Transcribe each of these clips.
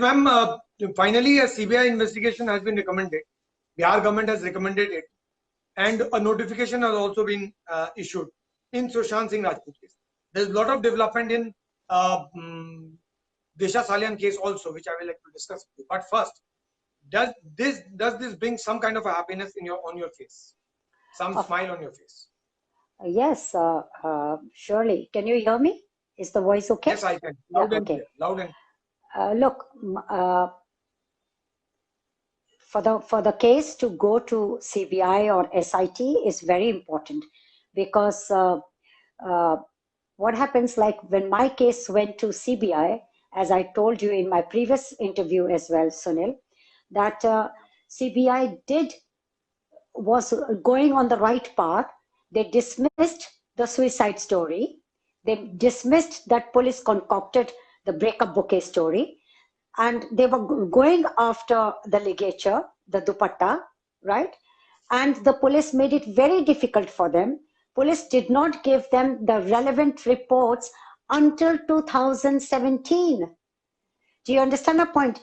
ma'am, finally a CBI investigation has been recommended. Bihar government has recommended it, and a notification has also been issued in Sushant Singh Rajput case. There's a lot of development in Disha Salian case also, which I will like to discuss with you. But first, does this bring some kind of a happiness in on your face, some smile on your face? Yes, surely. Can you hear me? Is the voice okay? Yes, I can. Loud and clear. Loud and look, for the case to go to CBI or SIT is very important, because what happens, like when my case went to CBI, as I told you in my previous interview as well, Sunil, that CBI was going on the right path. They dismissed the suicide story. They dismissed that police concocted the breakup bouquet story, and they were going after the ligature, the dupatta, right? And the police made it very difficult for them. Police did not give them the relevant reports until 2017. Do you understand the point?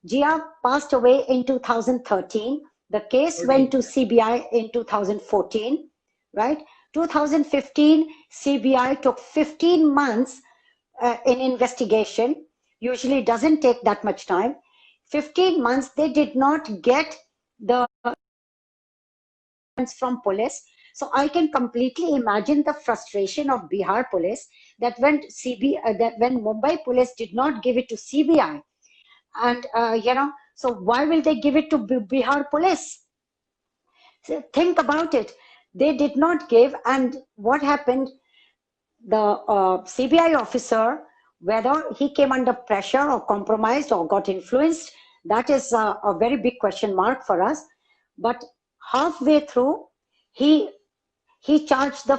Jia passed away in 2013. The case went to CBI in 2014, right? 2015, CBI took 15 months in investigation. Usually doesn't take that much time. 15 months, they did not get the from police. So I can completely imagine the frustration of Bihar police that when Mumbai police did not give it to CBI, and so why will they give it to Bihar police? So think about it. They did not give, and what happened? The CBI officer, whether he came under pressure or compromised or got influenced, that is a very big question mark for us. But halfway through, he charged the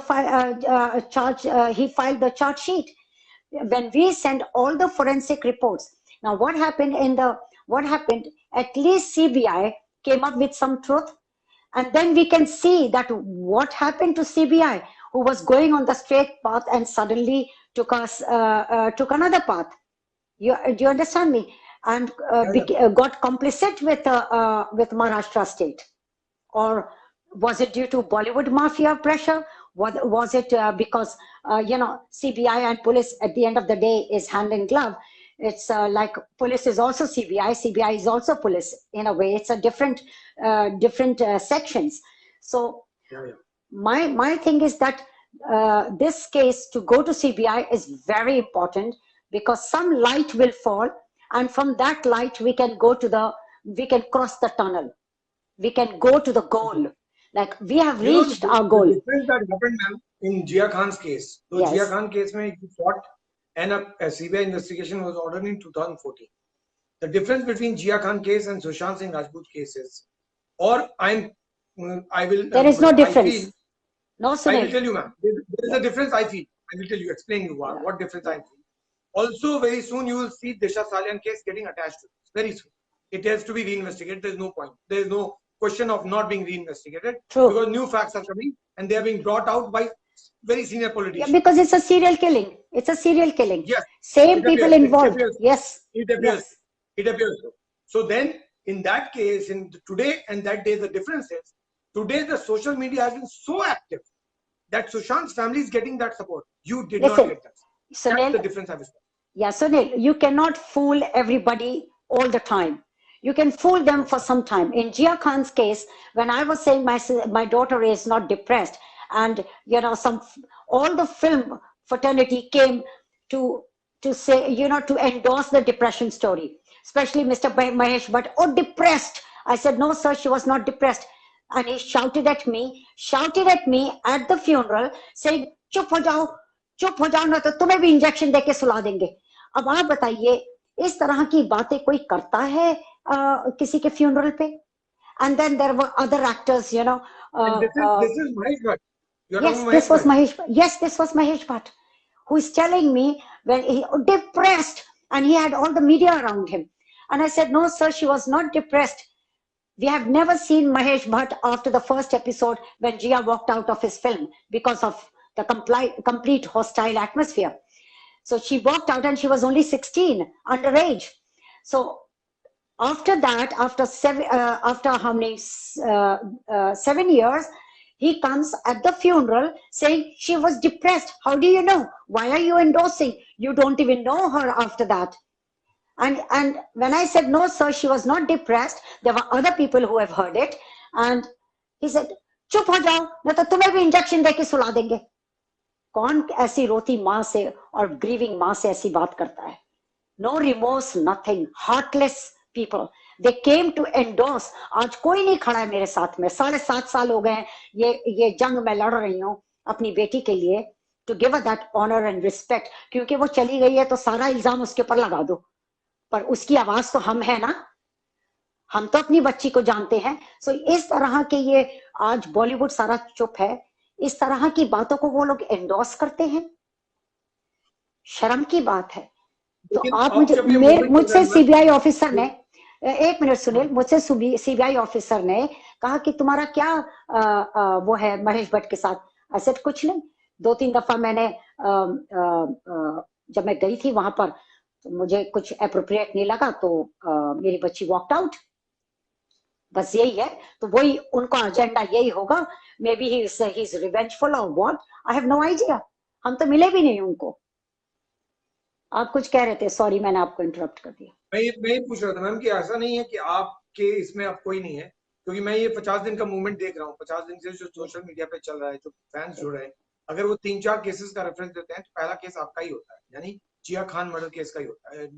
he filed the charge sheet. When we send all the forensic reports, now what happened at least CBI came up with some truth, and then we can see that what happened to CBI, who was going on the straight path and suddenly took another path. Do you understand me? And got complicit with Maharashtra state. Or was it due to Bollywood mafia pressure? Was it because CBI and police at the end of the day is hand in glove? It's like police is also CBI, CBI is also police in a way. It's a different sections. So my thing is that this case to go to CBI is very important, because some light will fall, and from that light we can cross the tunnel. We can go to the goal. Like we have reached our goal. The difference that happened, ma'am, in Jia Khan's case. So yes. Jia Khan case mein he fought, and a CBI investigation was ordered in 2014. The difference between Jia Khan case and Sushant Singh Rajput cases, or I will. There is no difference. No, Sunil. I will tell you, ma'am. There is a difference. I feel. I will tell you. Explain you what difference I feel. Also, very soon you will see Disha Salian case getting attached to this. Very soon, it has to be reinvestigated. There is no point. There is no question of not being reinvestigated. True. Because new facts are coming and they are being brought out by very senior politicians. Yeah, because it's a serial killing. It's a serial killing. Yes. Same people involved. Yes. It appears. Yes. It appears so. So then, in that case, in today and that day, the difference is today the social media has been so active that Sushant's family is getting that support. You did not get that. Sunil, that's the difference I was saying. Yeah, Sunil, you cannot fool everybody all the time. You can fool them for some time. In Jia Khan's case, when I was saying my daughter is not depressed, and all the film fraternity came to say, to endorse the depression story, especially Mr. Mahesh Bhatt. Oh, depressed. I said, no, sir, she was not depressed. And he shouted at me at the funeral, saying, chup ho jao na to tumhe bhi injection deke sula denge. अब आप बताइए, इस तरह की बातें कोई करता है किसी के funeral पे? And then there were other actors, this is Mahesh Bhatt. Yes, this was Mahesh Bhatt. Yes, this was Mahesh Bhatt, who is telling me when he depressed, and he had all the media around him. And I said, no, sir, she was not depressed. We have never seen Mahesh Bhatt after the first episode when Jia walked out of his film because of the complete hostile atmosphere. So she walked out and she was only 16, underage. So After that, after how many 7 years, he comes at the funeral saying she was depressed. How do you know? Why are you endorsing? You don't even know her after that. And when I said, no, sir, she was not depressed, there were other people who have heard it. And he said, चुप हो जाओ, नहीं तो तुम्हें भी injection देके सुला देंगे. कौन ऐसी रोती माँ से और ग्रीविंग माँ से ऐसी बात करता है? No remorse, nothing. Heartless people. They came to endorse. आज कोई नहीं खड़ा है मेरे साथ में. 7.5 साल हो गए ये जंग मैं लड़ रही हूँ अपनी बेटी के लिए. To give her that honor and respect. क्योंकि वो चली गई है तो सारा इल्जाम उसके ऊपर लगा दो. पर उसकी आवाज तो हम है ना. हम तो अपनी बच्ची को जानते हैं. सो इस तरह के ये आज बॉलीवुड सारा चुप है. इस तरह की बातों को वो लोग एंडोर्स करते हैं. शर्म की बात है. तो आप मुझसे सीबीआई ऑफिसर ने, एक मिनट सुनील, मुझसे सीबीआई ऑफिसर ने कहा कि तुम्हारा क्या वो है महेश भट्ट के साथ. ऐसे कुछ नहीं. 2-3 दफा मैंने जब मैं गई थी वहां पर तो मुझे कुछ अप्रोप्रिएट नहीं लगा तो मेरी बच्ची वॉकड आउट. बस यही है. तो वही उनका एजेंडा यही होगा. Maybe he is revengeful और what, I have no idea. हम तो मिले भी नहीं उनको. आप कुछ कह रहे थे, सॉरी मैंने आपको इंटरप्ट कर दिया. मैं ये पूछ रहा था मैम कि ऐसा नहीं है कि आपके इसमें अब कोई नहीं है, क्योंकि मैं ये 50 दिन का मूवमेंट देख रहा हूँ. 50 दिन से जो सोशल मीडिया पे चल रहा है, जो फैंस जुड़ रहे हैं, अगर वो 3-4 केसेस का रेफरेंस देते हैं तो पहला केस आपका ही होता है, यानी जिया खान मर्डर केस का ही होता है,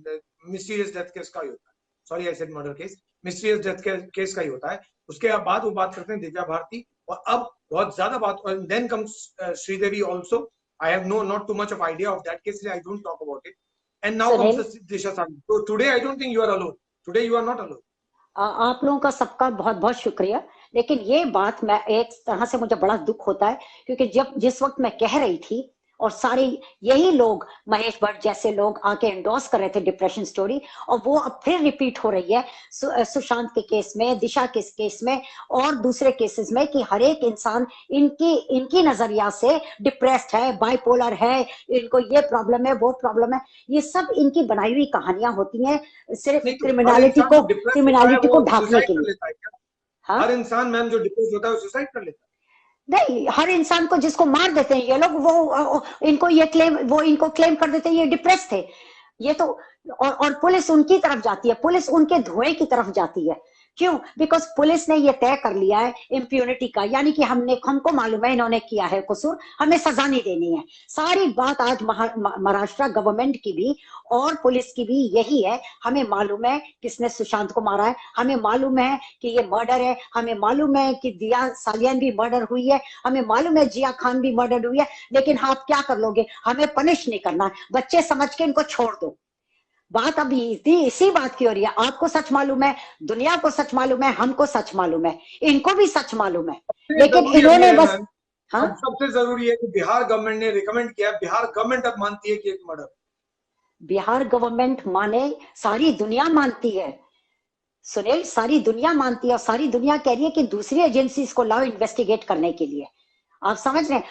मिस्टीरियस डेथ केस का ही होता है. Sorry I said murder case, mysterious death case का ही होता है. उसके बाद वो बात करते हैं दिव्या भारती, और अब बहुत ज्यादा बात, then comes Sridevi also. I have not too much of idea of that case. I don't talk about it. And now comes the Disha Sanghi. So today I don't think you are alone. Today you are not alone. आप लोगों का सबका बहुत बहुत शुक्रिया. लेकिन ये बात मैं एक तरह से मुझे बड़ा दुख होता है क्योंकि जिस वक्त मैं कह रही थी और सारे यही लोग, महेश भट्ट जैसे लोग आके एंडोर्स कर रहे थे डिप्रेशन स्टोरी, और वो अब फिर रिपीट हो रही है सुशांत के केस में, दिशा के केस में और दूसरे केसेस में कि हर एक इंसान इनकी नजरिया से डिप्रेस्ड है, बाइपोलर है, इनको ये प्रॉब्लम है, वो प्रॉब्लम है. ये सब इनकी बनाई हुई कहानियां होती हैं सिर्फ क्रिमिनलिटी को ढांकने के लिए. हर इंसान मैम जो डिप्रेस होता है वो सुसाइड कर लेता है. नहीं, हर इंसान को जिसको मार देते हैं ये लोग, वो इनको क्लेम कर देते हैं ये डिप्रेस थे. ये तो और पुलिस उनकी तरफ जाती है, पुलिस उनके धुएं की तरफ जाती है. क्यों? बिकॉज पुलिस ने ये तय कर लिया है इम्प्यूनिटी का, यानी कि हमको मालूम है इन्होंने किया है कसूर, हमें सजा नहीं देनी है. सारी बात आज महाराष्ट्र गवर्नमेंट की भी और पुलिस की भी यही है. हमें मालूम है किसने सुशांत को मारा है, हमें मालूम है कि ये मर्डर है, हमें मालूम है कि दिया सालियान भी मर्डर हुई है, हमें मालूम है जिया खान भी मर्डर हुई है. लेकिन आप क्या कर लोगे? हमें पनिश नहीं करना. बच्चे समझ के इनको छोड़ दो. बात अभी इसी बात की हो रही है. आपको सच मालूम है, दुनिया को सच मालूम है, हमको सच मालूम है, इनको भी सच मालूम है. लेकिन इन्होंने बस, हाँ, सबसे जरूरी है कि बिहार गवर्नमेंट ने रिकमेंड किया, बिहार गवर्नमेंट अब मानती है कि एक मर्डर. बिहार गवर्नमेंट माने, सारी दुनिया मानती है सुनील, सारी दुनिया मानती है. और सारी दुनिया कह रही है कि दूसरी एजेंसीज को लाओ इन्वेस्टिगेट करने के लिए. आप समझ रहे हैं?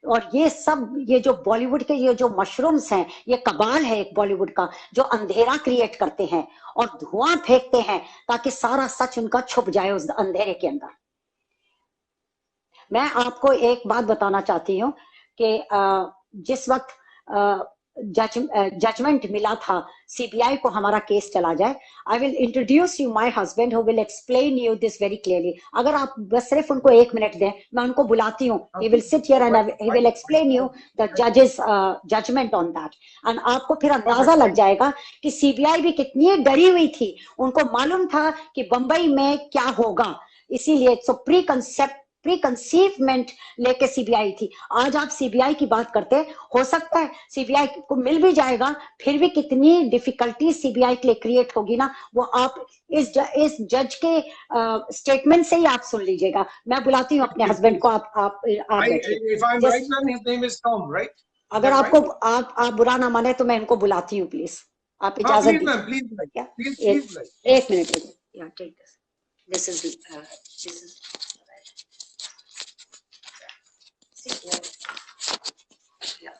और ये सब, ये जो बॉलीवुड के ये जो मशरूम्स हैं, ये कबाल है एक बॉलीवुड का, जो अंधेरा क्रिएट करते हैं और धुआं फेंकते हैं ताकि सारा सच उनका छुप जाए उस अंधेरे के अंदर. मैं आपको एक बात बताना चाहती हूँ कि जिस वक्त जजमेंट मिला था सीबीआई को हमारा केस चला जाए, I will introduce you my husband who will explain you this very clearly. अगर आप बस सिर्फ उनको 1 मिनट दें, मैं उनको बुलाती हूँ. He will sit here and he will explain you the जजेस जजमेंट ऑन दैट. एंड आपको फिर अंदाजा लग जाएगा कि सीबीआई भी कितनी डरी हुई थी. उनको मालूम था कि बंबई में क्या होगा, इसीलिए सो प्रीकंसीवमेंट लेके सीबीआई थी. आज आप सीबीआई की बात करते हैं, हो सकता है सीबीआई को मिल भी जाएगा, फिर भी कितनी डिफिकल्टी सीबीआई के लिए क्रिएट होगी ना, वो आप इस जज के स्टेटमेंट से ही आप सुन लीजिएगा. मैं बुलाती हूँ अपने हस्बैंड को. आप अगर आपको आप बुरा ना माने तो मैं इनको बुलाती हूँ. प्लीज आप इजाजत दीजिए. 1 minute. This is yeah.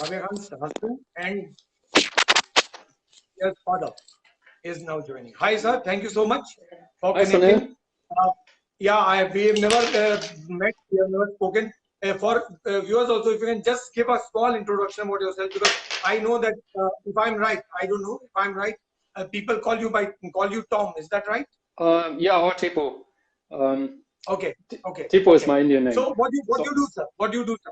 Rabia Khan's husband and his father is now joining. Hi, sir. Thank you so much for Hi, connecting. Sunil. We have never met, we have never spoken. For viewers also, if you can just give a small introduction about yourself, because I know that if I'm right, I don't know if I'm right. People call you Tom. Is that right? Yeah, or Tipo. Okay. Tipo is my Indian name. So what do you do, sir? What do you do, sir?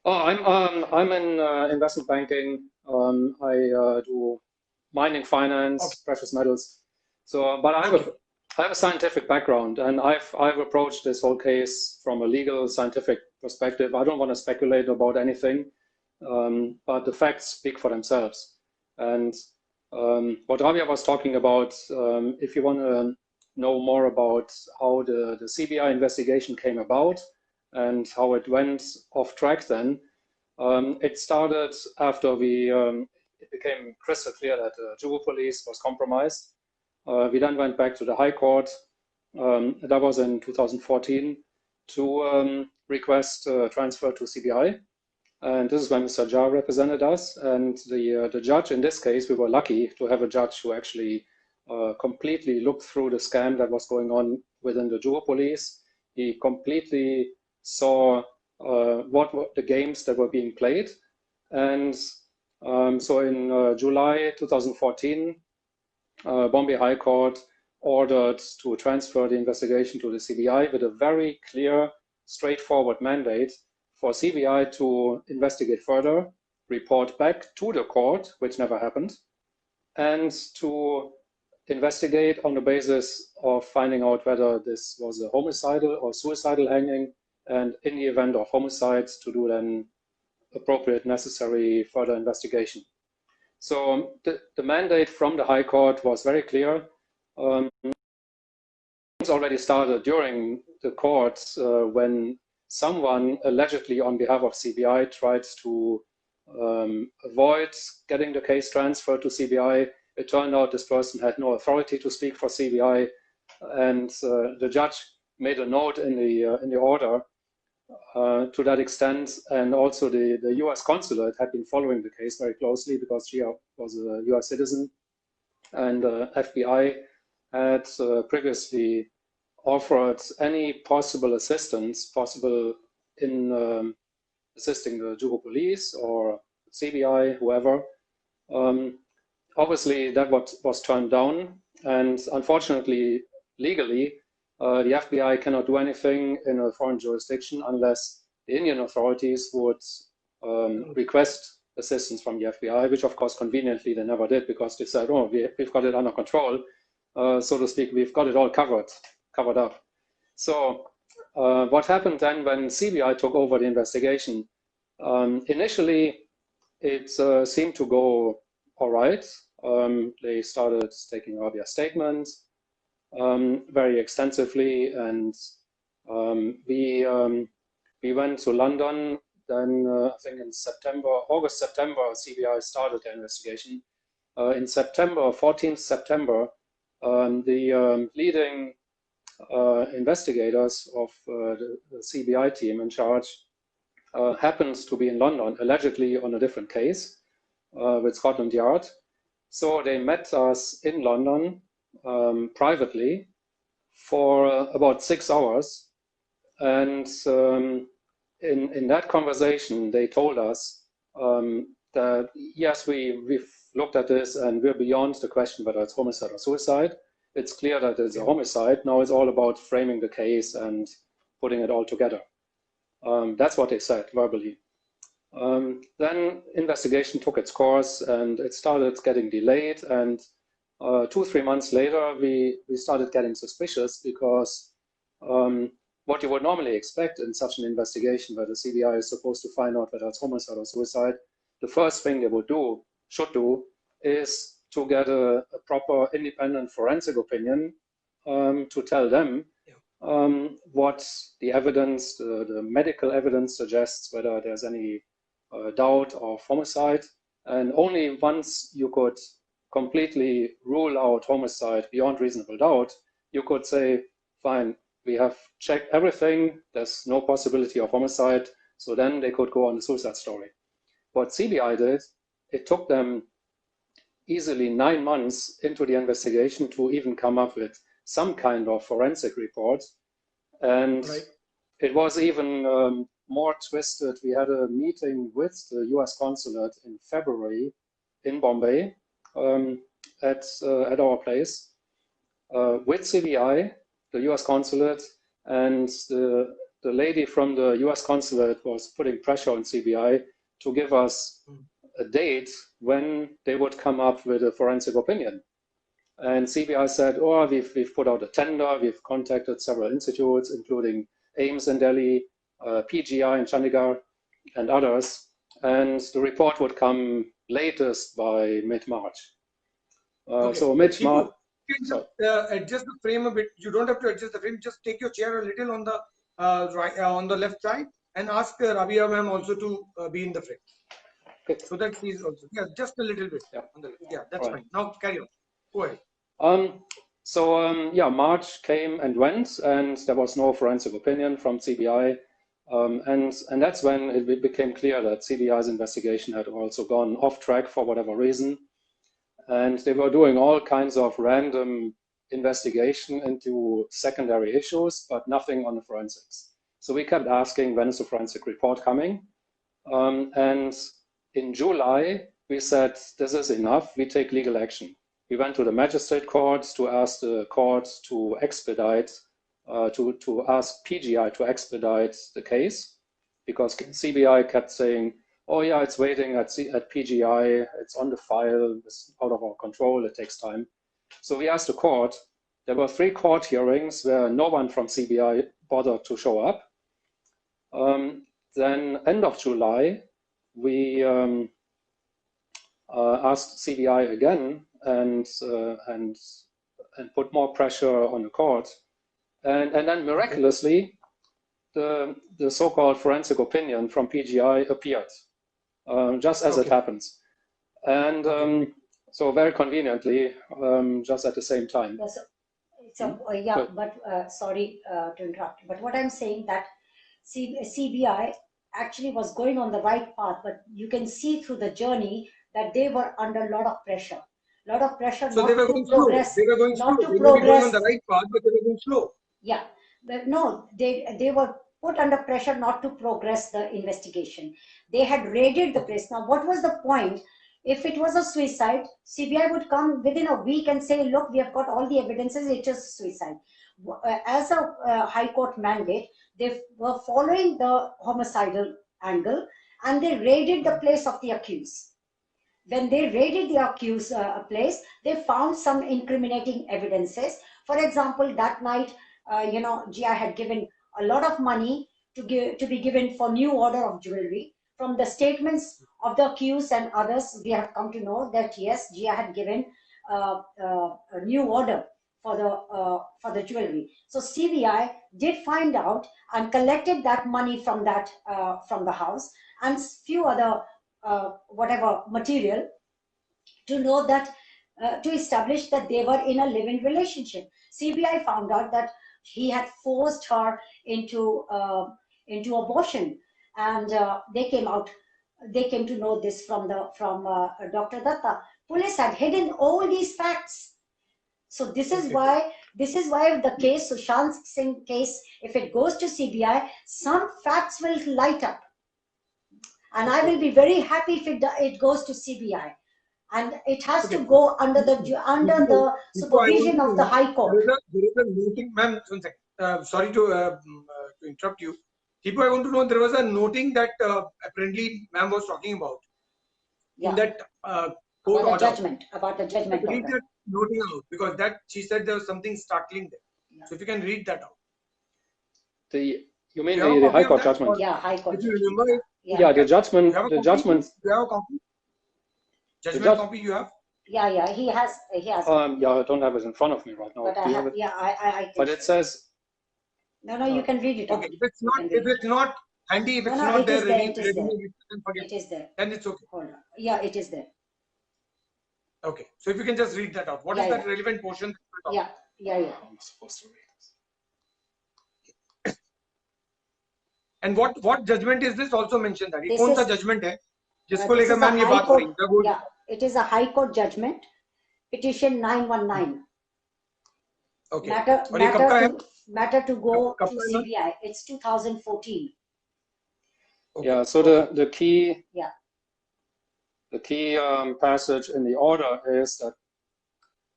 Oh, I'm in investment banking. I do mining finance, precious metals. So, but I have a scientific background, and I've approached this whole case from a legal scientific perspective. I don't want to speculate about anything, but the facts speak for themselves. And what Rabia was talking about, if you want to know more about how the CBI investigation came about and how it went off track then, it started after it became crystal clear that the Juhu police was compromised. We then went back to the High Court, that was in 2014, to request transfer to CBI. And this is when Mr. Jiah represented us. And the judge in this case, we were lucky to have a judge who actually completely looked through the scam that was going on within the Juhu police. He completely saw what were the games that were being played. And so in July 2014, Bombay High Court ordered to transfer the investigation to the CBI with a very clear, straightforward mandate for CBI to investigate further, report back to the court, which never happened, and to investigate on the basis of finding out whether this was a homicidal or suicidal hanging, and in the event of homicides, to do then appropriate necessary further investigation. So the mandate from the High Court was very clear. It's already started during the courts when someone allegedly on behalf of CBI tried to avoid getting the case transferred to CBI. It turned out this person had no authority to speak for CBI, and the judge made a note in the order to that extent. And also the US consulate had been following the case very closely because Jiah was a US citizen, and FBI had previously offered any possible assistance possible in assisting the Juhu police or CBI, whoever. Obviously, that was turned down, and unfortunately, legally, the FBI cannot do anything in a foreign jurisdiction unless the Indian authorities would request assistance from the FBI, which of course conveniently they never did, because they said, oh, we've got it under control, so to speak, we've got it all covered up. So what happened then when CBI took over the investigation? Initially, it seemed to go all right. They started taking Rabia statements very extensively, and we went to London. Then I think in August, September, CBI started the investigation. In September, 14th September, the leading investigators of the CBI team in charge happens to be in London, allegedly on a different case with Scotland Yard. So they met us in London privately for about 6 hours. And in that conversation, they told us that, yes, we've looked at this and we're beyond the question whether it's homicide or suicide. It's clear that it's a homicide. Now it's all about framing the case and putting it all together. That's what they said verbally. Then investigation took its course and it started getting delayed. And 2-3 months later, we started getting suspicious because what you would normally expect in such an investigation where the CBI is supposed to find out whether it's homicide or suicide, the first thing they should do, is to get a proper independent forensic opinion to tell them what the evidence, the medical evidence suggests, whether there's any doubt of homicide. And only once you could completely rule out homicide beyond reasonable doubt, you could say, fine, we have checked everything, there's no possibility of homicide, so then they could go on the suicide story. what CBI did, it took them easily 9 months into the investigation to even come up with some kind of forensic report. And it was even more twisted. We had a meeting with the US consulate in February in Bombay at our place with CBI, the US consulate, and the lady from the US consulate was putting pressure on CBI to give us a date when they would come up with a forensic opinion. And CBI said, oh, we've put out a tender, we've contacted several institutes, including AIMS in Delhi, PGI in Chandigarh, and others. And the report would come latest by mid-March. So mid-March. Adjust the frame a bit. You don't have to adjust the frame. Just take your chair a little on the right, on the left side, and ask Rabia ma'am also to be in the frame. Okay. So that she's also just a little bit. Yeah, on the left. Yeah, that's fine. Now carry on. Go ahead. Yeah, March came and went, and there was no forensic opinion from CBI, and that's when it became clear that CBI's investigation had also gone off track for whatever reason. And they were doing all kinds of random investigation into secondary issues, but nothing on the forensics. So we kept asking, when is the forensic report coming? And in July, we said, this is enough, we take legal action. We went to the magistrate courts to ask the courts to expedite, to ask PGI to expedite the case, because CBI kept saying, oh yeah, it's waiting at PGI, it's on the file, it's out of our control, it takes time. So we asked the court. There were 3 court hearings where no one from CBI bothered to show up. Then end of July, we asked CBI again and put more pressure on the court. And then miraculously, the so-called forensic opinion from PGI appeared. Just as it happens. And so very conveniently, just at the same time. Yeah, but sorry to interrupt, but what I'm saying that CBI actually was going on the right path, but you can see through the journey that they were under a lot of pressure. So they were going slow. They were going slow. They were going on the right path, but they were going slow. Yeah, but no, they were put under pressure not to progress the investigation. They had raided the place. Now, what was the point? If it was a suicide, CBI would come within a week and say, look, we have got all the evidences, it is suicide. As a High Court mandate, they were following the homicidal angle and they raided the place of the accused. When they raided the accused place, they found some incriminating evidences. For example, that night, Jia had given a lot of money to be given for new order of jewelry. From the statements of the accused and others, we have come to know that yes, Jia had given a new order for the jewelry. So CBI did find out and collected that money from that from the house and few other whatever material to know that to establish that they were in a live-in relationship. CBI found out that he had forced her into abortion, and they came to know this from Dr. Datta. Police had hidden all these facts. So this is why the case, Sushant Singh case, if it goes to CBI, some facts will light up, and I will be very happy if it goes to CBI. And it has to go under the supervision of the High Court. There is a noting, ma'am. Sorry to interrupt you. People, I want to know, there was a noting that apparently ma'am was talking about. Yeah. In that court order. About the judgment. Read that noting out, because that she said there was something startling there. Yeah. So if you can read that out. You mean the High Court judgment? Yeah, High Court. If you remember, yeah, the judgment. The judgment. Do you have a copy? Judgment copy you have? Yeah, he has. Yeah, I don't have it in front of me right now. But I have, I but it says. No, you can read it. Okay, if it's not handy, if it's not there, it is there. Then it's okay. Hold on. Yeah, it is there. Okay, so if you can just read that out. What is that relevant portion? Yeah. I'm supposed to read this. And what judgment is this? Also mention that. This is the judgment. जिसको This लेकर is a ma'am ये High बात हो रही Court. है Yeah, it is a High Court judgment, petition 919. Okay और ये कब का है Matter to go कब to का है CBI. It's 2014. Okay, Yeah, so okay. the key Yeah. the key passage in the order is that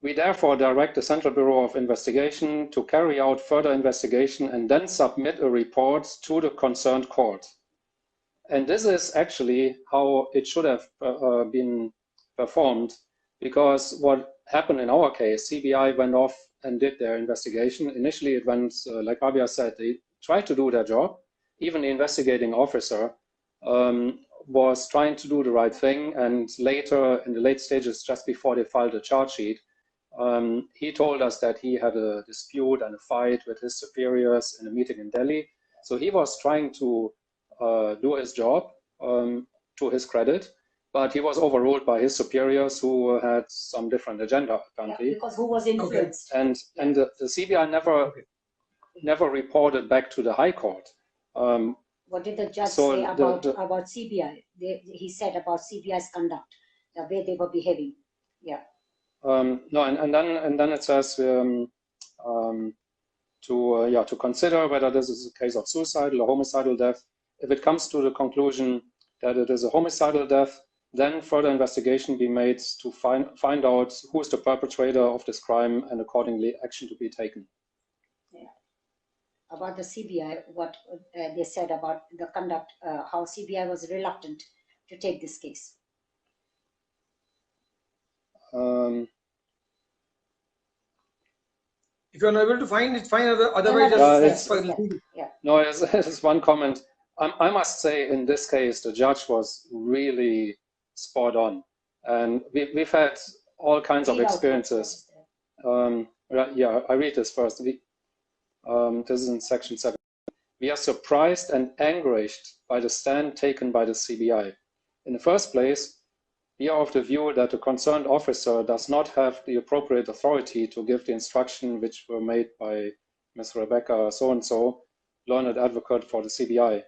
we therefore direct the Central Bureau of Investigation to carry out further investigation and then submit a report to the concerned court. And this is actually how it should have been performed, because what happened in our case, CBI went off and did their investigation. Initially, it went, like Abia said, they tried to do their job. Even the investigating officer was trying to do the right thing. And later, in the late stages, just before they filed a charge sheet, he told us that he had a dispute and a fight with his superiors in a meeting in Delhi. So he was trying to do his job to his credit, but he was overruled by his superiors who had some different agenda apparently. Yeah, because who was influenced. And the CBI never reported back to the High Court. What did the judge say about CBI? He said about CBI's conduct, the way they were behaving. Yeah. No, and then it says to consider whether this is a case of suicidal or homicidal death. If it comes to the conclusion that it is a homicidal death, then further investigation be made to find out who is the perpetrator of this crime and accordingly action to be taken. Yeah. About the CBI, what they said about the conduct, how CBI was reluctant to take this case. If you're not able to find it, find other way. No, it's one comment. I must say, in this case, the judge was really spot on, and we've had all kinds of experiences. Yeah, I read this first. This is in section 7. We are surprised and anguished by the stand taken by the CBI. In the first place, we are of the view that the concerned officer does not have the appropriate authority to give the instruction which were made by Ms. Rebecca so-and-so, learned advocate for the CBI.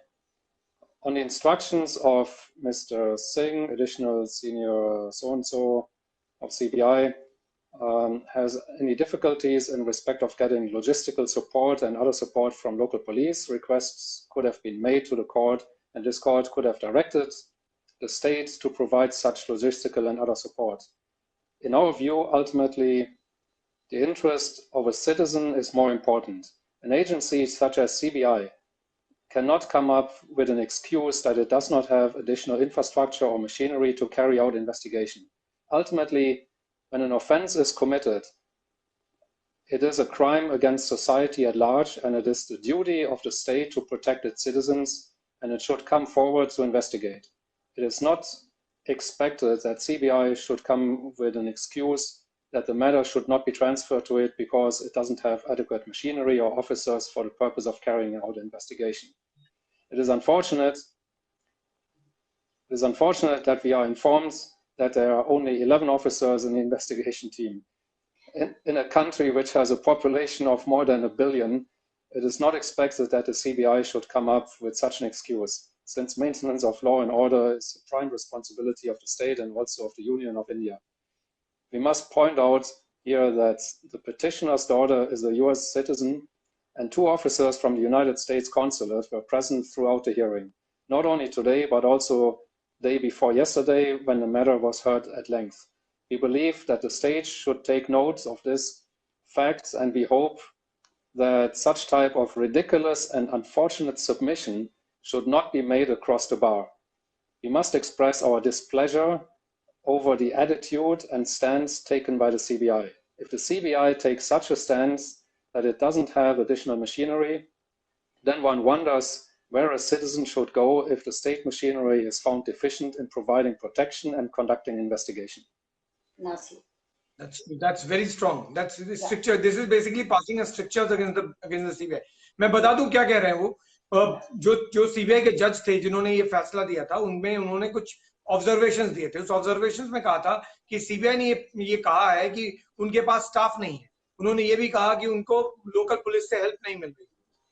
On the instructions of Mr. Singh, additional senior so-and-so of CBI, has any difficulties in respect of getting logistical support and other support from local police, requests could have been made to the court, and this court could have directed the state to provide such logistical and other support. In our view, ultimately, the interest of a citizen is more important. An agency such as CBI cannot come up with an excuse that it does not have additional infrastructure or machinery to carry out investigation. Ultimately, when an offense is committed, it is a crime against society at large, and it is the duty of the state to protect its citizens, and it should come forward to investigate. It is not expected that CBI should come with an excuse that the matter should not be transferred to it because it doesn't have adequate machinery or officers for the purpose of carrying out investigation. It is unfortunate that we are informed that there are only 11 officers in the investigation team. In a country which has a population of more than 1 billion, it is not expected that the CBI should come up with such an excuse, since maintenance of law and order is the prime responsibility of the state and also of the Union of India. We must point out here that the petitioner's daughter is a US citizen, and 2 officers from the United States consulate were present throughout the hearing, not only today, but also the day before yesterday when the matter was heard at length. We believe that the state should take note of this fact, and we hope that such type of ridiculous and unfortunate submission should not be made across the bar. We must express our displeasure over the attitude and stance taken by the CBI. If the CBI takes such a stance that it doesn't have additional machinery, then one wonders where a citizen should go if the state machinery is found deficient in providing protection and conducting investigation. That's very strong. That's the stricture. This is basically passing a strictures against the CBI. मैं बता दूं क्या कह रहे हैं वो जो CBI के जज थे जिन्होंने ये फैसला दिया था, उनमें उन्होंने कुछ ऑब्जर्वेशंस दिए थे. उस ऑब्जर्वेशंस में कहा था कि CBI ने ये कहा है कि उनके पास स्टाफ नहीं है. उन्होंने ये भी कहा कि उनको लोकल पुलिस से हेल्प नहीं मिल रही.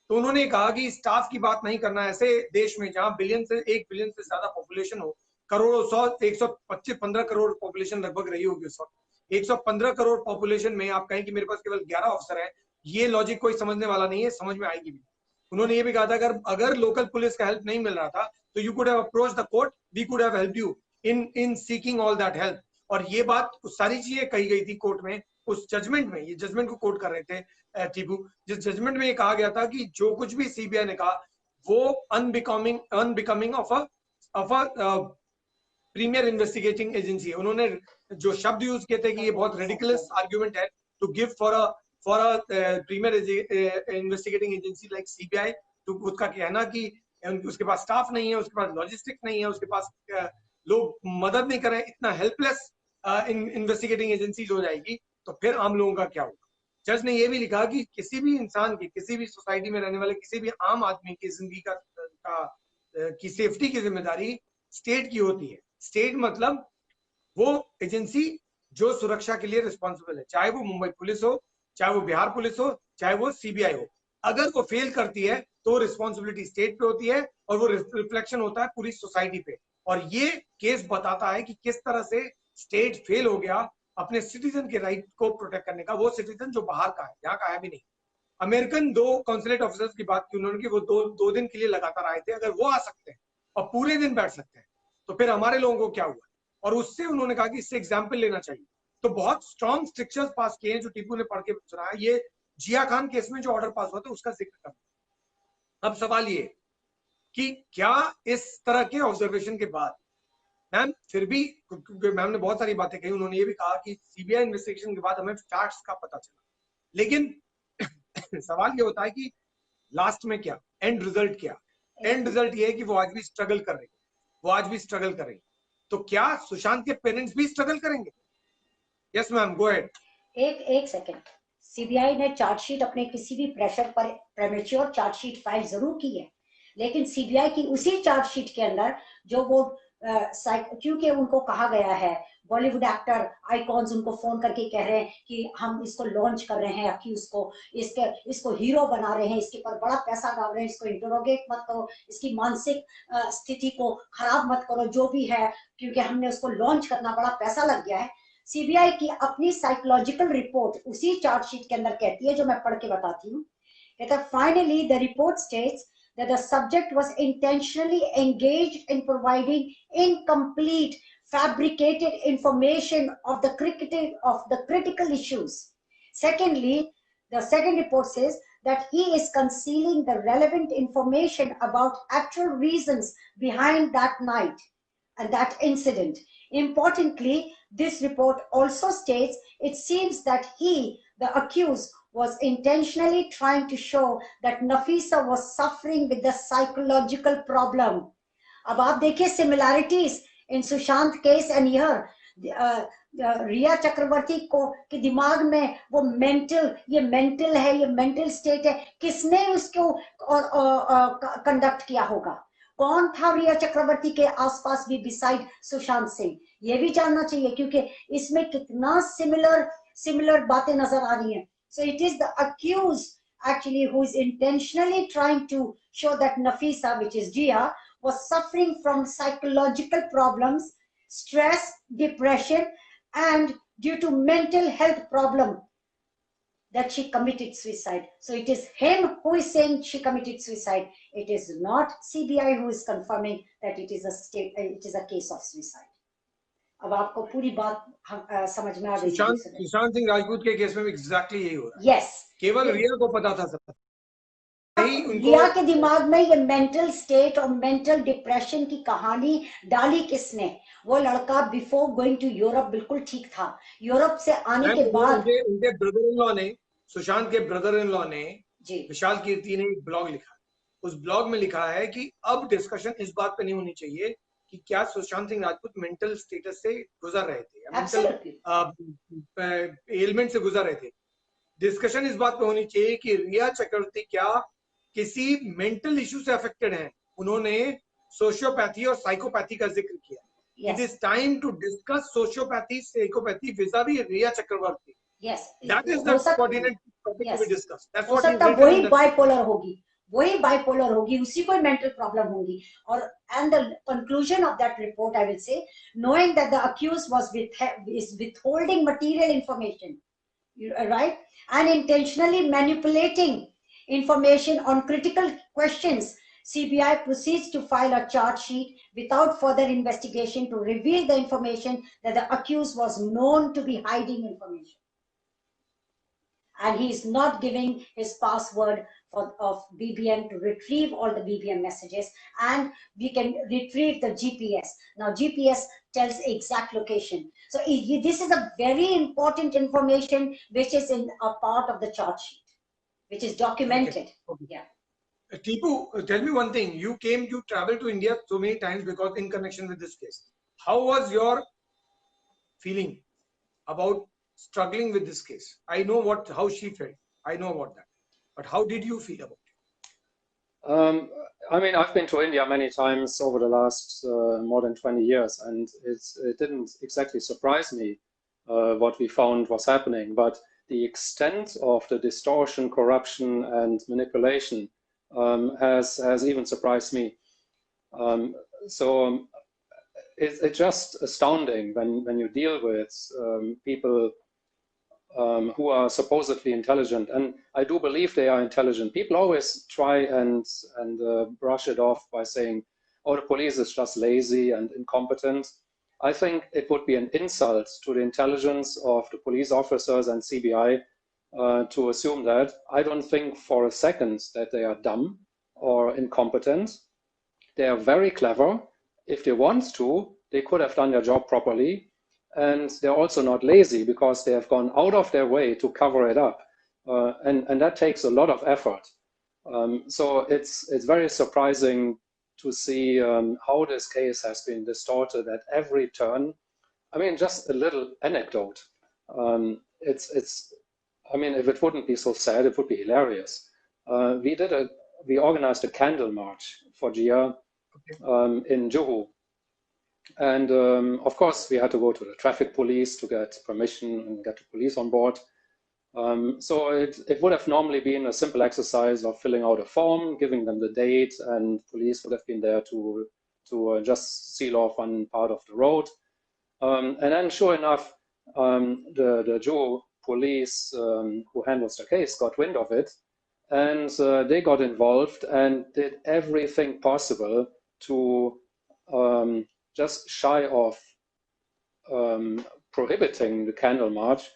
तो उन्होंने कहा कि स्टाफ की बात नहीं करना ऐसे देश में जहां 1 बिलियन से ज्यादा पॉपुलेशन हो, करोड़ 125-15 करोड़ पॉपुलेशन लगभग रही होगी उस वक्त। 115 करोड़ पॉपुलेशन में आप कहें कि मेरे पास केवल 11 ऑफिसर है, ये लॉजिक कोई समझने वाला नहीं है, समझ में आएगी भी। उन्होंने ये भी कहा था अगर लोकल पुलिस का हेल्प नहीं मिल रहा था तो you could have approach the court, we could have help you in seeking all that help. और ये बात सारी चीजें कही गई थी कोर्ट में, उस जजमेंट में, ये जजमेंट को कोट कर रहे थे टीपू, जिस जजमेंट में ये कहा गया था कि जो कुछ भी सीबीआई ने कहा वो unbecoming of a premier investigating agency. उन्होंने जो शब्द यूज किए थे कि ये बहुत रेडिकुलस आर्ग्यूमेंट है to give for a premier investigating agency like CBI. तो उसका कहना कि उसके पास स्टाफ नहीं है, उसके पास लॉजिस्टिक्स नहीं है, उसके पास लोग मदद नहीं कर रहे हैं, इतना हेल्पलेस इन्वेस्टिगेटिंग एजेंसी हो जाएगी तो फिर आम लोगों का क्या होगा। जज ने यह भी लिखा कि किसी भी इंसान की, किसी भी सोसाइटी में रहने वाले किसी भी आम आदमी की जिंदगी की सेफ्टी की जिम्मेदारी स्टेट की होती है। स्टेट मतलब वो एजेंसी जो सुरक्षा के लिए रिस्पॉन्सिबल है, चाहे वो मुंबई पुलिस हो, चाहे वो बिहार पुलिस हो, चाहे वो सीबीआई हो। अगर वो फेल करती है तो रिस्पॉन्सिबिलिटी स्टेट पे होती है और वो रिफ्लेक्शन होता है पूरी सोसाइटी पे। और ये केस बताता है कि किस तरह से स्टेट फेल हो गया अपने सिटीजन के राइट को प्रोटेक्ट करने का, वो सिटीजन जो बाहर का है, यहाँ का है भी नहीं। अमेरिकन 2 कॉन्सुलेट ऑफिसर्स की बात की उन्होंने कि वो दो दिन के लिए लगातार आए थे, अगर वो आ सकते हैं और पूरे दिन बैठ सकते हैं तो फिर हमारे लोगों को क्या हुआ। और उससे उन्होंने कहा कि इससे एग्जाम्पल लेना चाहिए। तो बहुत स्ट्रॉन्ग स्ट्रिक्चर्स पास किए हैं जो टीपू ने पढ़ के सुनाया। ये जिया खान केस में जो ऑर्डर पास हुआ था उसका जिक्र करना। अब सवाल ये कि क्या इस तरह के ऑब्जर्वेशन के बाद मैम फिर भी, क्योंकि मैम ने बहुत सारी बातें कही, उन्होंने ये भी कहा कि सीबीआई इन्वेस्टिगेशन के बाद हमें फैक्ट्स का पता चला, लेकिन सवाल ये होता है कि लास्ट में क्या एंड रिजल्ट, क्या एंड रिजल्ट ये है कि वो आज भी स्ट्रगल कर रही है, वो आज भी स्ट्रगल कर रही है। तो क्या सुशांत के पेरेंट्स भी स्ट्रगल करेंगे? Yes ma'am, go ahead. एक सेकंड, सीबीआई ने चार्जशीट अपने किसी भी प्रेशर पर प्रेमेच्योर चार्जशीट फाइल जरूर की है, लेकिन सीबीआई की उसी चार्जशीट के अंदर जो वो क्योंकि उनको कहा गया है, बॉलीवुड एक्टर आइकॉन्स उनको फोन करके कह रहे हैं कि हम इसको लॉन्च कर रहे हैं, अक्यूज को, इसको हीरो बना रहे हैं, इसके पर बड़ा पैसा डाल रहे हैं, इसको इंटरोगेट मत करो, इसकी मानसिक स्थिति को खराब मत करो, जो भी है, क्योंकि हमने उसको लॉन्च करना, बड़ा पैसा लग गया है। सीबीआई की अपनी साइकोलॉजिकल रिपोर्ट उसी चार्जशीट के अंदर कहती है, जो मैं पढ़ के बताती हूँ। कहता है, finally the report states that the subject was intentionally engaged in providing incomplete, fabricated information of the critical issues. Secondly, the second report says that he is concealing the relevant information about actual reasons behind that night and that incident. Importantly, this report also states it seems that he, the accused, was intentionally trying to show that Nafisa was suffering with the psychological problem. अब आप देखिए similarities in Sushant case and here, रिया चक्रवर्ती को के दिमाग में वो ये mental है, ये मेंटल स्टेट है, किसने उसको कंडक्ट किया होगा, कौन था रिया चक्रवर्ती के आसपास भी बिसाइड सुशांत सिंह, ये भी जानना चाहिए, क्योंकि इसमें कितना सिमिलर बातें नजर आ रही हैं. So it is the accused actually who is intentionally trying to show that Nafisa, which is Jia, was suffering from psychological problems, stress, depression, and due to mental health problem that she committed suicide. So it is him who is saying she committed suicide. It is not CBI who is confirming that it is a case of suicide. अब आपको पूरी बात समझ में आ गई। सुशांत सिंह राजपूत के case में भी एग्जैक्टली यही हो रहा है। यस, केवल रिया को पता था सब। रिया के दिमाग में ये मेंटल स्टेट और मेंटल डिप्रेशन की कहानी डाली किसने? वो लड़का बिफोर गोइंग टू यूरोप बिल्कुल ठीक था, यूरोप से आने के बाद उनके ब्रदर इन लॉ ने, सुशांत के ब्रदर इन लॉ ने, विशाल कीर्ति ने एक ब्लॉग लिखा। उस ब्लॉग में लिखा है कि अब डिस्कशन इस बात पे नहीं होनी चाहिए कि क्या सुशांत सिंह राजपूत मेंटल स्टेटस से गुजर रहे थे, मेंटल एलिमेंट से गुजर रहे थे। डिस्कशन इस बात पे होनी चाहिए कि रिया चक्रवर्ती क्या किसी मेंटल इशू से अफेक्टेड हैं। उन्होंने सोशियोपैथी और साइकोपैथी का जिक्र किया। It is time to discuss sociopathy, psychopathy vis a vis Rhea Chakraborty. That is the coordinate topic to be discussed. That's what वही बाइपोलर होगी, वही बाइपोलर होगी, उसी को मेंटल प्रॉब्लम होगी. और and the conclusion of that report, I will say, knowing that the accused is withholding material information, right, and intentionally manipulating information on critical questions, CBI proceeds to file a charge sheet without further investigation to reveal the information that the accused was known to be hiding information. And he is not giving his password of BBM to retrieve all the BBM messages, and we can retrieve the GPS. Now GPS tells exact location. So this is a very important information which is in a part of the charge sheet, which is documented. Okay. Yeah. Tipu, tell me one thing. You traveled to India so many times because in connection with this case. How was your feeling about struggling with this case? I know how she felt. I know about that. But how did you feel about it? I mean, I've been to India many times over the last more than 20 years, and it didn't exactly surprise me what we found was happening, but the extent of the distortion, corruption, and manipulation has even surprised me. It's just astounding when you deal with people who are supposedly intelligent, and I do believe they are intelligent. People always try and brush it off by saying, "Oh, the police is just lazy and incompetent." I think it would be an insult to the intelligence of the police officers and CBI to assume that. I don't think for a second that they are dumb or incompetent. They are very clever. If they want to, they could have done their job properly. And they're also not lazy because they have gone out of their way to cover it up. And that takes a lot of effort. So it's very surprising to see how this case has been distorted at every turn. I mean, just a little anecdote. I mean, if it wouldn't be so sad, it would be hilarious. We organized a candle march for Jiahs in Juhu. And of course, we had to go to the traffic police to get permission and get the police on board. So it would have normally been a simple exercise of filling out a form, giving them the date, and police would have been there to just seal off one part of the road. And then, sure enough, the Juhu police who handles the case got wind of it, and they got involved and did everything possible to just shy of prohibiting the candle march,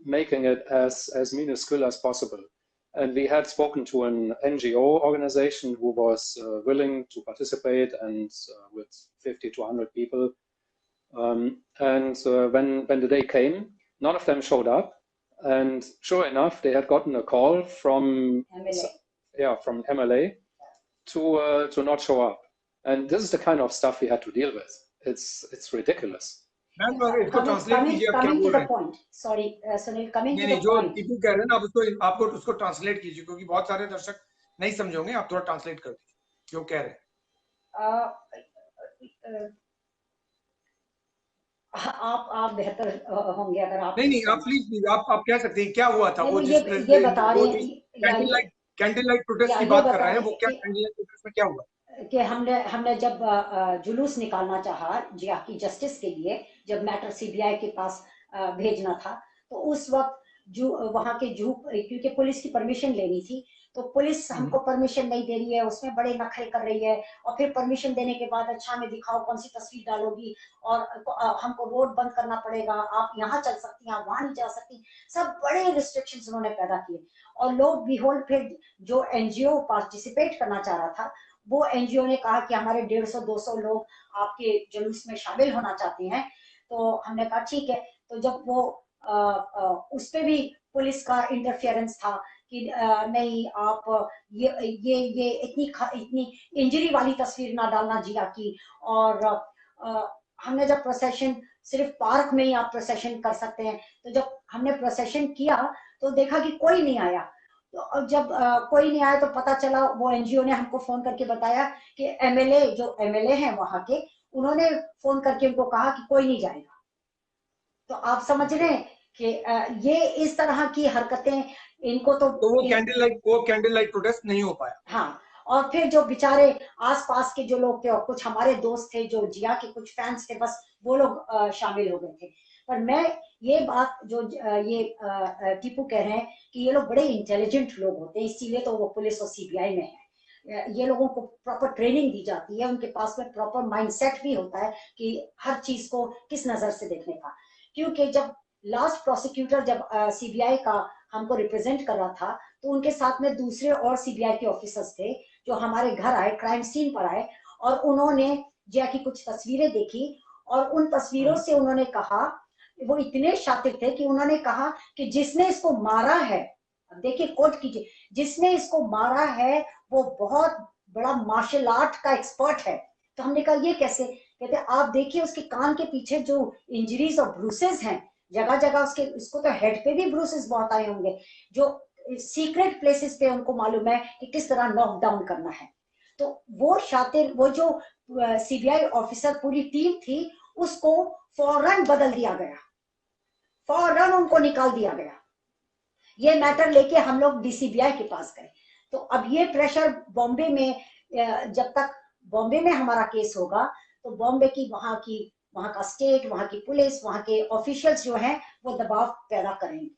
making it as minuscule as possible. And we had spoken to an NGO organization who was willing to participate, and with 50 to 100 people. When the day came, none of them showed up. And sure enough, they had gotten a call from MLA to not show up. And this is the kind of stuff we had to deal with. It's ridiculous. Coming to the point. Sorry, Sunil, coming to the point. Tipu कह रहे हैं ना, आपको उसको translate कीजिए, क्योंकि बहुत सारे दर्शक नहीं समझोगे, आप थोड़ा ट्रांसलेट कर दीजिए क्यों कह रहे हैं। आप बेहतर होंगे अगर आप नहीं आप प्लीज आप कह सकते हैं क्या हुआ था। वो ये बता रहे हैं कैंडल लाइट प्रोटेस्ट की बात कर रहे हैं, वो क्या कैंडल लाइट प्रोटेस्ट में क्या हुआ कि हमने जब जुलूस निकालना चाहा जिया की जस्टिस के लिए, जब मैटर सीबीआई के पास भेजना था, तो उस वक्त वहां के क्योंकि पुलिस की परमिशन लेनी थी, तो पुलिस हमको परमिशन नहीं दे रही है, उसमें बड़े नखरे कर रही है। और फिर परमिशन देने के बाद अच्छा में दिखाओ कौन सी तस्वीर डालोगी, और हमको रोड बंद करना पड़ेगा, आप यहाँ चल सकती हैं, आप वहां नहीं जा सकती, सब बड़े रिस्ट्रिक्शंस उन्होंने पैदा किए। और लोग बिहोल्ड, फिर जो एनजीओ पार्टिसिपेट करना चाह रहा था, वो एनजीओ ने कहा कि हमारे 150-200 लोग आपके जुलूस में शामिल होना चाहते हैं। तो हमने कहा ठीक है। तो जब वो उस पे भी पुलिस का इंटरफेरेंस था कि नहीं, आप ये इतनी इंजरी वाली तस्वीर ना डालना जिया की। और हमने जब प्रोसेशन, सिर्फ पार्क में ही आप प्रोसेशन कर सकते हैं, तो जब हमने प्रोसेशन किया तो देखा कि कोई नहीं आया। तो जब कोई नहीं आया तो पता चला, वो एनजीओ ने हमको फोन करके बताया कि एमएलए हैं वहां के, उन्होंने फोन करके उनको कहा कि कोई नहीं जाएगा। तो आप समझ रहे हैं कि ये इस तरह की हरकतें इनको तो वो कैंडल लाइट प्रोटेस्ट नहीं हो पाया। हाँ, और फिर जो बेचारे आसपास के जो लोग थे और कुछ हमारे दोस्त थे जो जिया के कुछ फैंस थे, बस वो लोग शामिल हो गए थे। पर मैं ये बात जो ये टीपू कह रहे हैं कि ये लोग बड़े इंटेलिजेंट लोग होते हैं, इसीलिए तो वो पुलिस और सीबीआई में है। ये लोगों को प्रॉपर ट्रेनिंग दी जाती है, उनके पास में प्रॉपर माइंडसेट भी होता है कि हर चीज को किस नजर से देखने का। क्योंकि जब लास्ट प्रोसिक्यूटर जब सीबीआई का हमको रिप्रेजेंट कर रहा था, तो उनके साथ में दूसरे और सीबीआई के ऑफिसर्स थे जो हमारे घर आए, क्राइम सीन पर आए, और उन्होंने जिया की कुछ तस्वीरें देखी, और उन तस्वीरों से उन्होंने कहा, वो इतने शातिर थे कि उन्होंने कहा कि जिसने इसको मारा है, देखिए कोट कीजिए, जिसने इसको मारा है वो बहुत बड़ा मार्शल आर्ट का एक्सपर्ट है। तो हमने कहा ये कैसे? कहते आप देखिए उसके कान के पीछे जो इंजरीज और ब्रूसेस हैं, जगह जगह उसके, इसको तो हेड पे भी ब्रूसेस बहुत आए होंगे, जो सीक्रेट प्लेसेस पे उनको मालूम है कि किस तरह नॉक डाउन करना है। तो वो शातिर, वो जो सीबीआई ऑफिसर पूरी टीम थी, उसको फौरन बदल दिया गया, फौरन उनको निकाल दिया गया। ये मैटर लेके हम लोग डीसीबीआई के पास गए। तो अब ये प्रेशर बॉम्बे में, जब तक बॉम्बे में हमारा केस होगा, तो बॉम्बे की वहां का स्टेट, वहां की पुलिस, वहां के ऑफिशियल्स जो हैं वो दबाव पैदा करेंगे।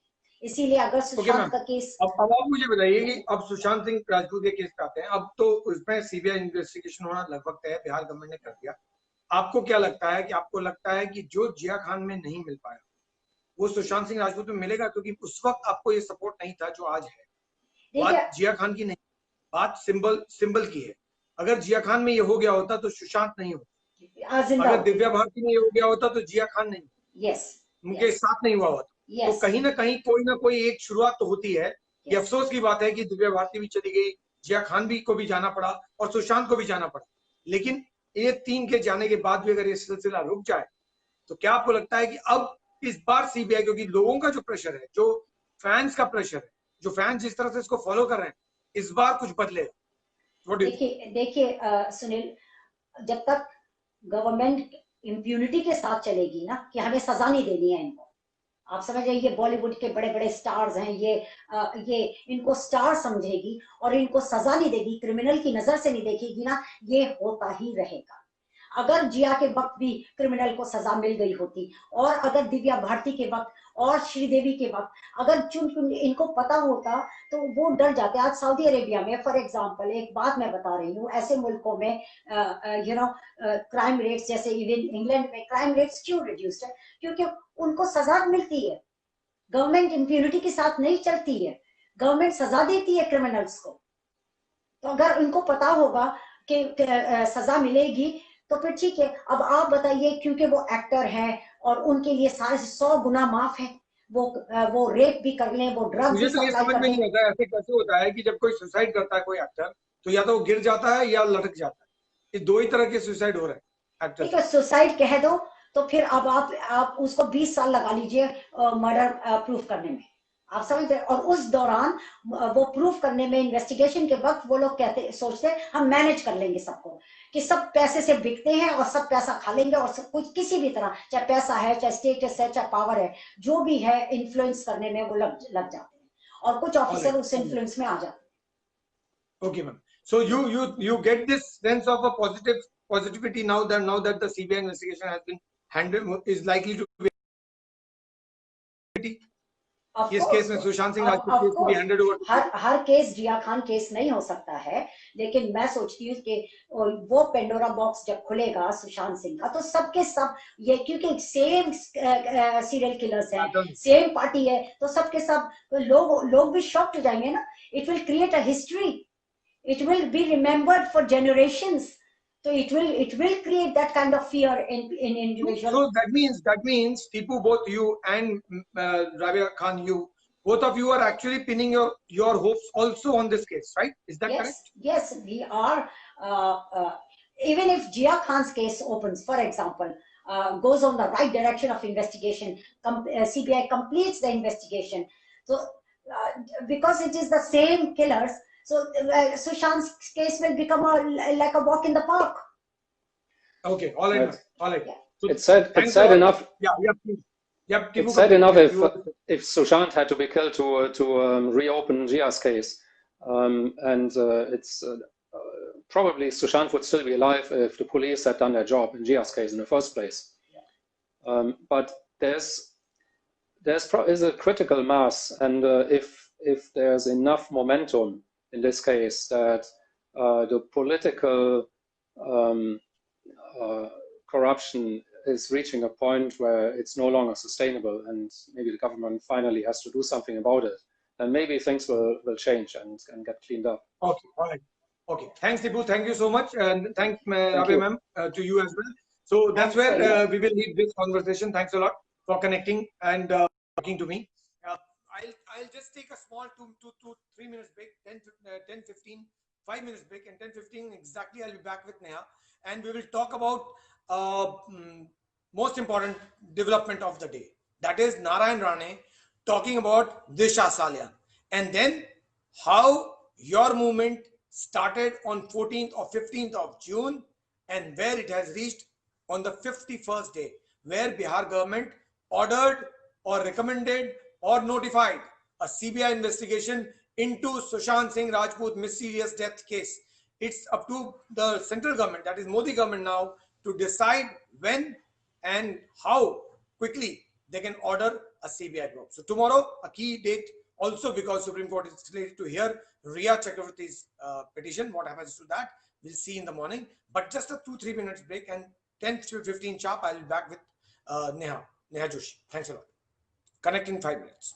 इसीलिए अगर सुशांत का केस, अब आप मुझे बताइए कि अब सुशांत सिंह राजपूत के केस पे आते हैं। अब तो उसमें सीबीआई इन्वेस्टिगेशन होना लगभग तय है, बिहार गवर्नमेंट ने कर दिया। आपको क्या लगता है कि जो जिया खान में नहीं मिल पाया वो सुशांत सिंह राजपूत में मिलेगा? क्योंकि उस वक्त आपको ये सपोर्ट नहीं था जो आज है। बात जिया खान की नहीं, बात सिंबल की है। अगर जिया खान में ये हो गया होता तो सुशांत नहीं होता, अगर दिव्या भारती में ये हो गया होता तो जिया खान नहीं, उनके साथ नहीं हुआ होता। तो कहीं ना कहीं कोई ना कोई एक शुरुआत तो होती है। ये अफसोस की बात है कि दिव्या भारती भी चली गई, जिया खान भी को भी जाना पड़ा और सुशांत को भी जाना पड़ा। लेकिन ये तीन के जाने के बाद भी अगर ये सिलसिला रुक जाए तो क्या आपको लगता है कि अब इस बार सीबीआई, क्योंकि लोगों का जो प्रेशर है, जो फैंस का प्रेशर है, जो फैंस जिस तरह से इसको फॉलो कर रहे हैं, इस बार कुछ बदलेगा? देखिए सुनील, जब तक गवर्नमेंट इम्प्यूनिटी के साथ चलेगी ना कि हमें सजा नहीं देनी है इनको, आप समझ जाइए, बॉलीवुड के बड़े बड़े स्टार्स हैं ये इनको स्टार समझेगी और इनको सजा नहीं देगी, क्रिमिनल की नजर से नहीं देखेगी ना, ये होता ही रहेगा। अगर जिया के वक्त भी क्रिमिनल को सजा मिल गई होती, और अगर दिव्या भारती के वक्त और श्रीदेवी के वक्त अगर चुन इनको पता होता, तो वो डर जाते। आज सऊदी अरेबिया में फॉर एग्जांपल, एक बात मैं बता रही हूँ, ऐसे मुल्कों में क्राइम रेट्स, जैसे इवन इंग्लैंड में क्राइम रेट्स क्यों रिड्यूस्ड है? क्योंकि उनको सजा मिलती है, गवर्नमेंट इम्प्यूनिटी के साथ नहीं चलती है, गवर्नमेंट सजा देती है क्रिमिनल्स को। तो अगर उनको पता होगा कि सजा मिलेगी तो फिर ठीक है। अब आप बताइए, क्योंकि वो एक्टर हैं और उनके लिए सारे 100 गुना माफ है, वो रेप भी कर लें, वो ड्रग्स मुझे भी तो ये सप्लाई समझ कर में लें। नहीं आता ऐसे कैसे होता है कि जब कोई सुसाइड करता है कोई एक्टर, तो या तो वो गिर जाता है या लटक जाता है। ये दो ही तरह के सुसाइड हो रहे हैं एक्टर। ठीक है, सुसाइड कह दो, तो फिर अब आप उसको 20 साल लगा लीजिए मर्डर प्रूफ करने में, आप समझ रहे? और उस दौरान वो प्रूफ करने में, इन्वेस्टिगेशन के वक्त वो लोग सोचते हैं हम मैनेज कर लेंगे सबको, कि सब पैसे से बिकते हैं और सब पैसा खा लेंगे, और सब कुछ किसी भी तरह, चाहे पैसा है, चाहे स्टेटस है, चाहे पावर है, जो भी है, इन्फ्लुएंस करने में वो लग जाते हैं, और कुछ ऑफिसर उस इन्फ्लुएंस में आ जाते हैं। Okay, ma'am. So you get this sense of a positivity now that the CBI investigation has been handled, is likely to be इस केस में सुशांत सिंह राजपूत केस को भी हैंडेड ओवर। हर केस जिया खान केस नहीं हो सकता है, लेकिन मैं सोचती हूँ कि वो पेंडोरा बॉक्स जब खुलेगा सुशांत सिंह का, तो सबके सब ये, क्योंकि सेम सीरियल किलर्स हैं, सेम पार्टी है, तो सबके सब लोग भी शॉक्ड हो जाएंगे ना। It will create a history, it will be remembered for generations, so it will create that kind of fear in individual. So that means Tipu, both you and Rabia Khan, both of you are actually pinning your hopes also on this case, right? Is that correct? Yes, we are. Even if Jia Khan's case opens, for example, goes on the right direction of investigation, CBI completes the investigation, so because it is the same killers, so Sushant's case will become like a walk in the park. Okay, all right, all right. Yeah. So it's sad enough. Yeah, please. Yep, it's sad enough if Sushant had to be killed to reopen Jiahs case, and it's probably Sushant would still be alive if the police had done their job in Jiahs case in the first place. But there's a critical mass, and if there's enough momentum in this case that the political corruption is reaching a point where it's no longer sustainable, and maybe the government finally has to do something about it, and maybe things will change and get cleaned up. Okay, all right. Okay, thanks, Tipu. Thank you so much, and thanks, Rabe ma'am, to you as well. So that's where we will leave this conversation. Thanks a lot for connecting and talking to me. I'll just take a small 2 to 3 minutes break, 10, 15, 5 minutes break, and 10, 15 exactly. I'll be back with Neha, and we will talk about most important development of the day. That is Narayan Rane talking about Disha Salyan, and then how your movement started on 14th or 15th of June and where it has reached on the 51st day, where Bihar government ordered or recommended or notified a CBI investigation into Sushant Singh Rajput mysterious death case. It's up to the central government, that is Modi government now, to decide when and how quickly they can order a CBI probe. So tomorrow, a key date, also because Supreme Court is slated to hear Riya Chakravarti's petition. What happens to that, we'll see in the morning. But just a 2-3 minutes break, and 10 to 15 sharp, I'll be back with Neha Joshi. Thanks a lot. Connect in 5 minutes.